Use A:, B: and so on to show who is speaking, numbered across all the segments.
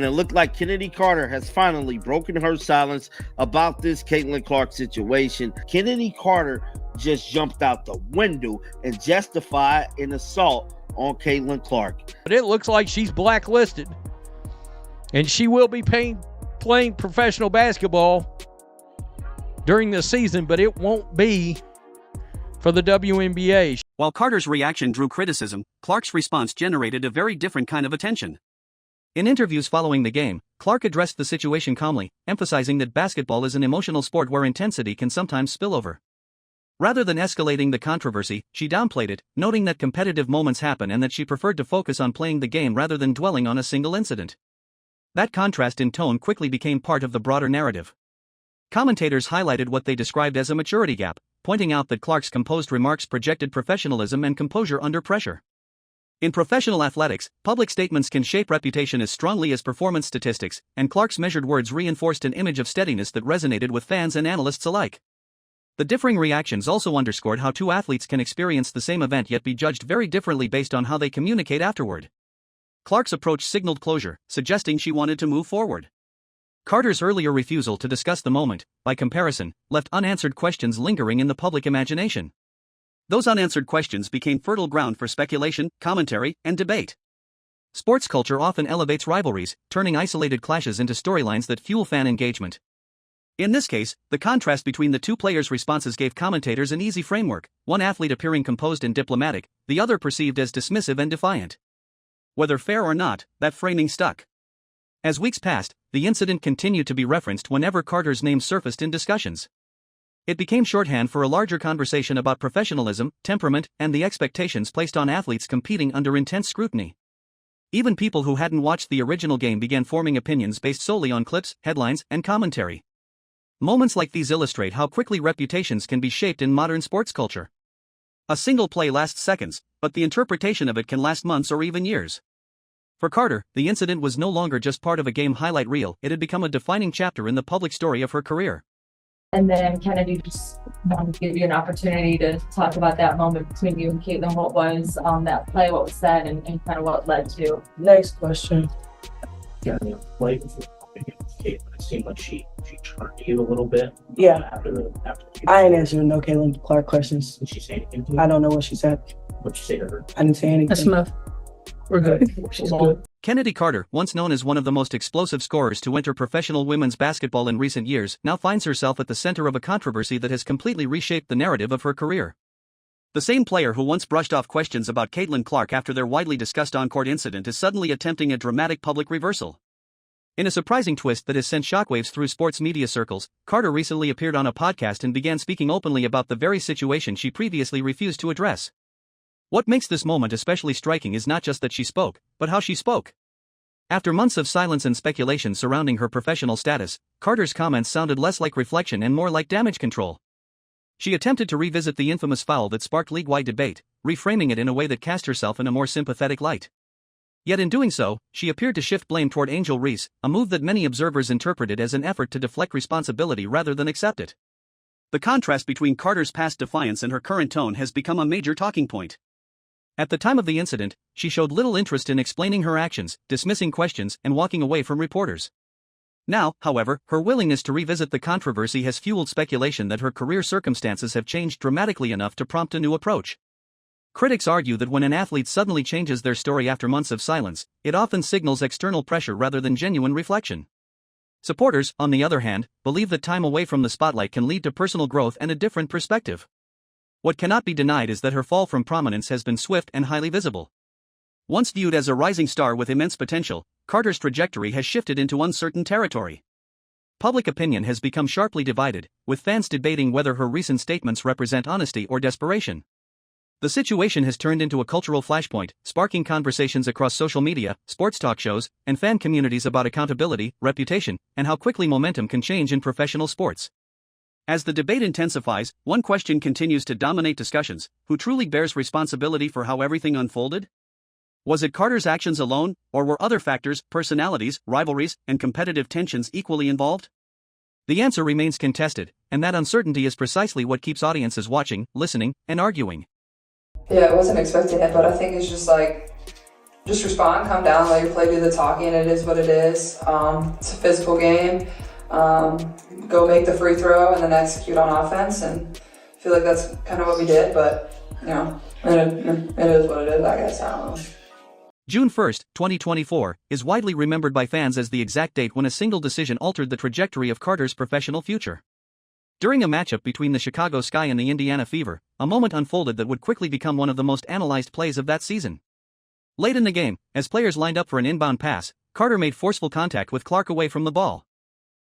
A: And it looked like Chennedy Carter has finally broken her silence about this Caitlin Clark situation. Chennedy Carter just jumped out the window and justified an assault on Caitlin Clark.
B: But it looks like she's blacklisted, and she will be playing professional basketball during the season, but it won't be for the WNBA.
C: While Carter's reaction drew criticism, Clark's response generated a very different kind of attention. In interviews following the game, Clark addressed the situation calmly, emphasizing that basketball is an emotional sport where intensity can sometimes spill over. Rather than escalating the controversy, she downplayed it, noting that competitive moments happen and that she preferred to focus on playing the game rather than dwelling on a single incident. That contrast in tone quickly became part of the broader narrative. Commentators highlighted what they described as a maturity gap, pointing out that Clark's composed remarks projected professionalism and composure under pressure. In professional athletics, public statements can shape reputation as strongly as performance statistics, and Clark's measured words reinforced an image of steadiness that resonated with fans and analysts alike. The differing reactions also underscored how two athletes can experience the same event yet be judged very differently based on how they communicate afterward. Clark's approach signaled closure, suggesting she wanted to move forward. Carter's earlier refusal to discuss the moment, by comparison, left unanswered questions lingering in the public imagination. Those unanswered questions became fertile ground for speculation, commentary, and debate. Sports culture often elevates rivalries, turning isolated clashes into storylines that fuel fan engagement. In this case, the contrast between the two players' responses gave commentators an easy framework, one athlete appearing composed and diplomatic, the other perceived as dismissive and defiant. Whether fair or not, that framing stuck. As weeks passed, the incident continued to be referenced whenever Carter's name surfaced in discussions. It became shorthand for a larger conversation about professionalism, temperament, and the expectations placed on athletes competing under intense scrutiny. Even people who hadn't watched the original game began forming opinions based solely on clips, headlines, and commentary. Moments like these illustrate how quickly reputations can be shaped in modern sports culture. A single play lasts seconds, but the interpretation of it can last months or even years. For Carter, the incident was no longer just part of a game highlight reel, it had become a defining chapter in the public story of her career.
D: And then Kennedy just wanted to give you an opportunity to talk about that moment between you and Caitlin. What was that play, what was said, and kind of what led to?
E: Next question.
F: Yeah, the play before against Caitlin, it seemed like she turned to you a little bit.
E: Yeah.
F: After
E: I ain't answering no Caitlin Clark questions.
F: Did she say anything to you?
E: I don't know what she said.
F: What'd you say to her?
E: I didn't say anything.
G: That's enough. We're good. She's good.
C: Chennedy Carter, once known as one of the most explosive scorers to enter professional women's basketball in recent years, now finds herself at the center of a controversy that has completely reshaped the narrative of her career. The same player who once brushed off questions about Caitlin Clark after their widely discussed on-court incident is suddenly attempting a dramatic public reversal. In a surprising twist that has sent shockwaves through sports media circles, Carter recently appeared on a podcast and began speaking openly about the very situation she previously refused to address. What makes this moment especially striking is not just that she spoke, but how she spoke. After months of silence and speculation surrounding her professional status, Carter's comments sounded less like reflection and more like damage control. She attempted to revisit the infamous foul that sparked league-wide debate, reframing it in a way that cast herself in a more sympathetic light. Yet in doing so, she appeared to shift blame toward Angel Reese, a move that many observers interpreted as an effort to deflect responsibility rather than accept it. The contrast between Carter's past defiance and her current tone has become a major talking point. At the time of the incident, she showed little interest in explaining her actions, dismissing questions, and walking away from reporters. Now, however, her willingness to revisit the controversy has fueled speculation that her career circumstances have changed dramatically enough to prompt a new approach. Critics argue that when an athlete suddenly changes their story after months of silence, it often signals external pressure rather than genuine reflection. Supporters, on the other hand, believe that time away from the spotlight can lead to personal growth and a different perspective. What cannot be denied is that her fall from prominence has been swift and highly visible. Once viewed as a rising star with immense potential, Carter's trajectory has shifted into uncertain territory. Public opinion has become sharply divided, with fans debating whether her recent statements represent honesty or desperation. The situation has turned into a cultural flashpoint, sparking conversations across social media, sports talk shows, and fan communities about accountability, reputation, and how quickly momentum can change in professional sports. As the debate intensifies, one question continues to dominate discussions: who truly bears responsibility for how everything unfolded? Was it Carter's actions alone, or were other factors, personalities, rivalries, and competitive tensions equally involved? The answer remains contested, and that uncertainty is precisely what keeps audiences watching, listening, and arguing.
H: Yeah, I wasn't expecting it, but I think it's just like just respond, calm down, let your play do the talking. It is what it is. It's a physical game. Go make the free throw and then execute on offense. And I feel like that's kind of what we did, but, you know, it is what it is, I guess. I don't know.
C: June 1, 2024, is widely remembered by fans as the exact date when a single decision altered the trajectory of Carter's professional future. During a matchup between the Chicago Sky and the Indiana Fever, a moment unfolded that would quickly become one of the most analyzed plays of that season. Late in the game, as players lined up for an inbound pass, Carter made forceful contact with Clark away from the ball.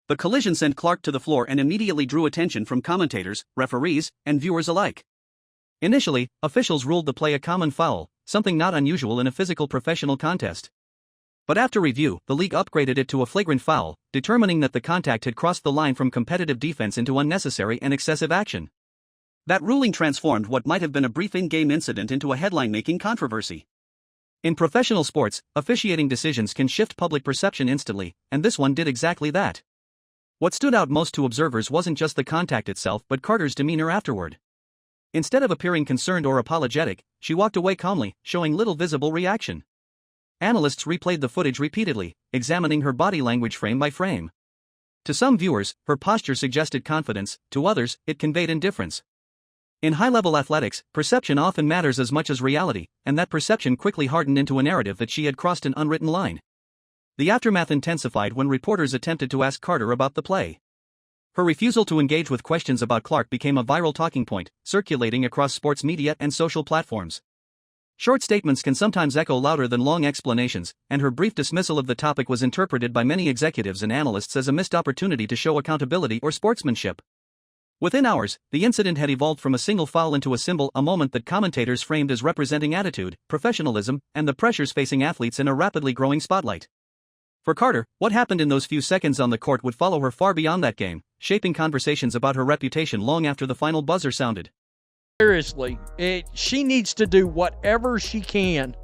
C: The collision sent Clark to the floor and immediately drew attention from commentators, referees, and viewers alike. Initially, officials ruled the play a common foul, something not unusual in a physical professional contest. But after review, the league upgraded it to a flagrant foul, determining that the contact had crossed the line from competitive defense into unnecessary and excessive action. That ruling transformed what might have been a brief in-game incident into a headline-making controversy. In professional sports, officiating decisions can shift public perception instantly, and this one did exactly that. What stood out most to observers wasn't just the contact itself but Carter's demeanor afterward. Instead of appearing concerned or apologetic, she walked away calmly, showing little visible reaction. Analysts replayed the footage repeatedly, examining her body language frame by frame. To some viewers, her posture suggested confidence, to others, it conveyed indifference. In high-level athletics, perception often matters as much as reality, and that perception quickly hardened into a narrative that she had crossed an unwritten line. The aftermath intensified when reporters attempted to ask Carter about the play. Her refusal to engage with questions about Clark became a viral talking point, circulating across sports media and social platforms. Short statements can sometimes echo louder than long explanations, and her brief dismissal of the topic was interpreted by many executives and analysts as a missed opportunity to show accountability or sportsmanship. Within hours, the incident had evolved from a single foul into a symbol, a moment that commentators framed as representing attitude, professionalism, and the pressures facing athletes in a rapidly growing spotlight. For Carter, what happened in those few seconds on the court would follow her far beyond that game, shaping conversations about her reputation long after the final buzzer sounded.
B: Seriously, she needs to do whatever she can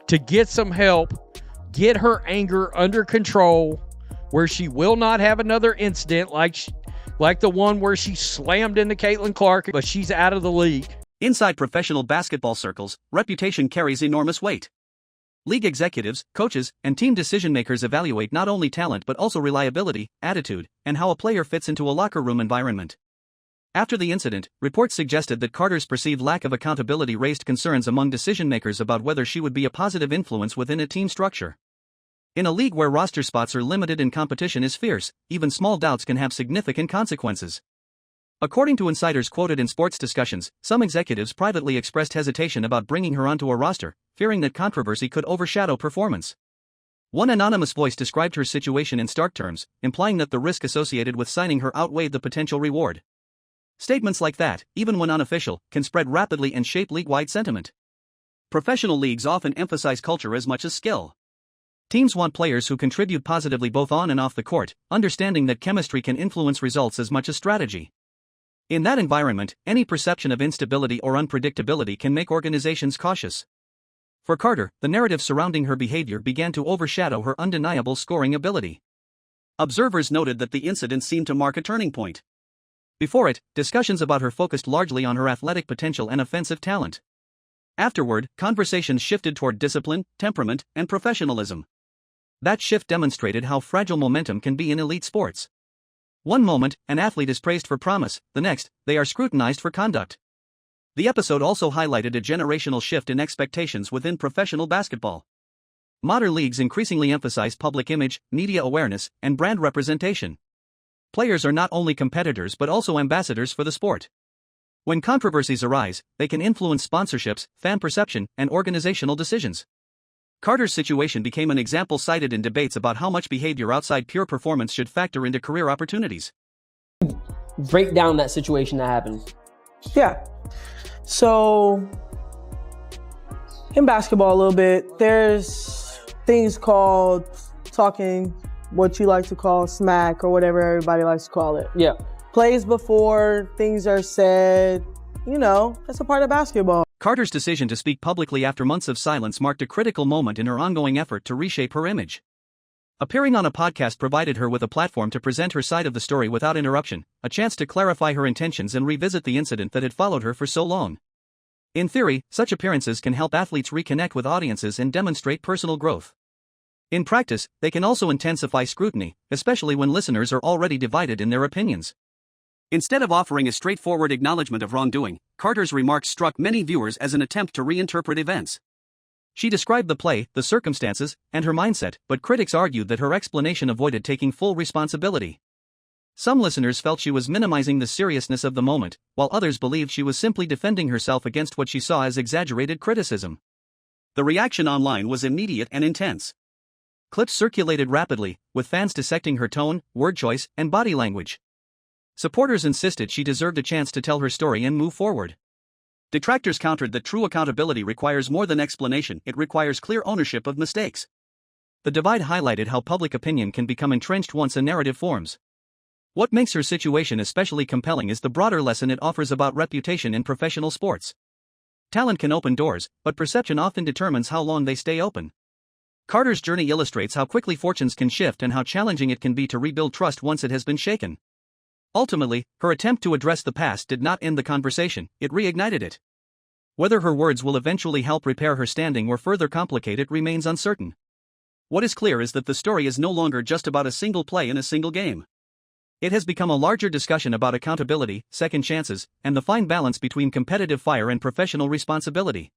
B: to get some help, get her anger under control, where she will not have another incident like the one where she slammed into Caitlin Clark, but she's out of the league.
C: Inside professional basketball circles, reputation carries enormous weight. League executives, coaches, and team decision-makers evaluate not only talent but also reliability, attitude, and how a player fits into a locker room environment. After the incident, reports suggested that Carter's perceived lack of accountability raised concerns among decision-makers about whether she would be a positive influence within a team structure. In a league where roster spots are limited and competition is fierce, even small doubts can have significant consequences. According to insiders quoted in sports discussions, some executives privately expressed hesitation about bringing her onto a roster, fearing that controversy could overshadow performance. One anonymous voice described her situation in stark terms, implying that the risk associated with signing her outweighed the potential reward. Statements like that, even when unofficial, can spread rapidly and shape league-wide sentiment. Professional leagues often emphasize culture as much as skill. Teams want players who contribute positively both on and off the court, understanding that chemistry can influence results as much as strategy. In that environment, any perception of instability or unpredictability can make organizations cautious. For Carter, the narrative surrounding her behavior began to overshadow her undeniable scoring ability. Observers noted that the incident seemed to mark a turning point. Before it, discussions about her focused largely on her athletic potential and offensive talent. Afterward, conversations shifted toward discipline, temperament, and professionalism. That shift demonstrated how fragile momentum can be in elite sports. One moment, an athlete is praised for promise, the next, they are scrutinized for conduct. The episode also highlighted a generational shift in expectations within professional basketball. Modern leagues increasingly emphasize public image, media awareness, and brand representation. Players are not only competitors but also ambassadors for the sport. When controversies arise, they can influence sponsorships, fan perception, and organizational decisions. Carter's situation became an example cited in debates about how much behavior outside pure performance should factor into career opportunities.
I: Break down that situation that happened.
E: Yeah. So, in basketball a little bit, there's things called talking, what you like to call smack or whatever everybody likes to call it.
I: Yeah.
E: Plays before things are said, that's a part of basketball.
C: Carter's decision to speak publicly after months of silence marked a critical moment in her ongoing effort to reshape her image. Appearing on a podcast provided her with a platform to present her side of the story without interruption, a chance to clarify her intentions and revisit the incident that had followed her for so long. In theory, such appearances can help athletes reconnect with audiences and demonstrate personal growth. In practice, they can also intensify scrutiny, especially when listeners are already divided in their opinions. Instead of offering a straightforward acknowledgement of wrongdoing, Carter's remarks struck many viewers as an attempt to reinterpret events. She described the play, the circumstances, and her mindset, but critics argued that her explanation avoided taking full responsibility. Some listeners felt she was minimizing the seriousness of the moment, while others believed she was simply defending herself against what she saw as exaggerated criticism. The reaction online was immediate and intense. Clips circulated rapidly, with fans dissecting her tone, word choice, and body language. Supporters insisted she deserved a chance to tell her story and move forward. Detractors countered that true accountability requires more than explanation, it requires clear ownership of mistakes. The divide highlighted how public opinion can become entrenched once a narrative forms. What makes her situation especially compelling is the broader lesson it offers about reputation in professional sports. Talent can open doors, but perception often determines how long they stay open. Carter's journey illustrates how quickly fortunes can shift and how challenging it can be to rebuild trust once it has been shaken. Ultimately, her attempt to address the past did not end the conversation, it reignited it. Whether her words will eventually help repair her standing or further complicate it remains uncertain. What is clear is that the story is no longer just about a single play in a single game. It has become a larger discussion about accountability, second chances, and the fine balance between competitive fire and professional responsibility.